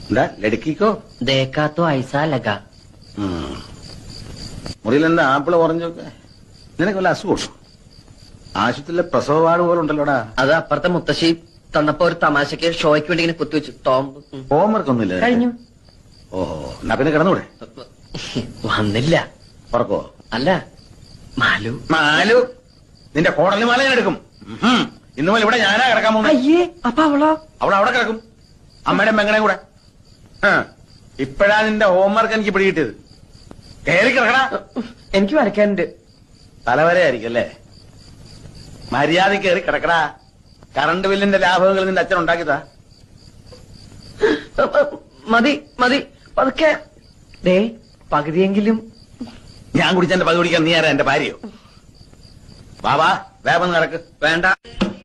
എന്താ ലടുക്കിക്കോ? देखा तो ऐसा लगा. മുറിയിൽ എന്താ ആപ്പിള് ഓറഞ്ചൊക്കെ? നിനക്ക് വല്ല അസുഖം? ആശുപത്രിയിലെ പ്രസവ വാർഡ് പോലെ ഉണ്ടല്ലോടാ. അത് അപ്പുറത്തെ മുത്തശ്ശി തന്നപ്പോ ഒരു തമാശക്ക് ഷോയ്ക്ക് വേണ്ടി ഇങ്ങനെ കുത്തിവെച്ചു. ടോംബ് ഹോംവർക്ക് ഒന്നുമില്ല കഴിഞ്ഞു. ഓഹോ, എന്നാ പിന്നെ കിടന്നൂടെ? വന്നില്ല. ഉറക്കോ? അല്ല, മാലു. മാലു നിന്റെ കോടലി മാല ഞാൻ എടുക്കും. ഇന്നു മുതൽ ഇവിടെ ഞാനാ കിടക്കാൻ പോകുന്നത്. അയ്യേ, അപ്പൊ അവളോ? അവൾ അവിടെ കിടക്കും, അമ്മയുടെ പെങ്ങളെ കൂടെ. ഇപ്പഴാ നിന്റെ ഹോംവർക്ക് എനിക്ക് പിടികിട്ടിയത്. കയറി കിടക്കണ. എനിക്ക് വരയ്ക്കാനുണ്ട്. തലവരെ ആയിരിക്കും അല്ലേ? മര്യാദ കയറി കിടക്കടാ. കറണ്ട് ബില്ലിന്റെ ലാഭങ്ങൾ നിന്റെ അച്ഛൻ ഉണ്ടാക്കിയതാ. മതി മതി, പതുക്കെ. ദേ, പകുതിയെങ്കിലും. ഞാൻ കുടിച്ചെന്റെ പകുതി കുടിക്കാൻ നീ ആരാ? എന്റെ ഭാര്യയോ? ബാബാ വേഗം കിടക്ക്. വേണ്ട.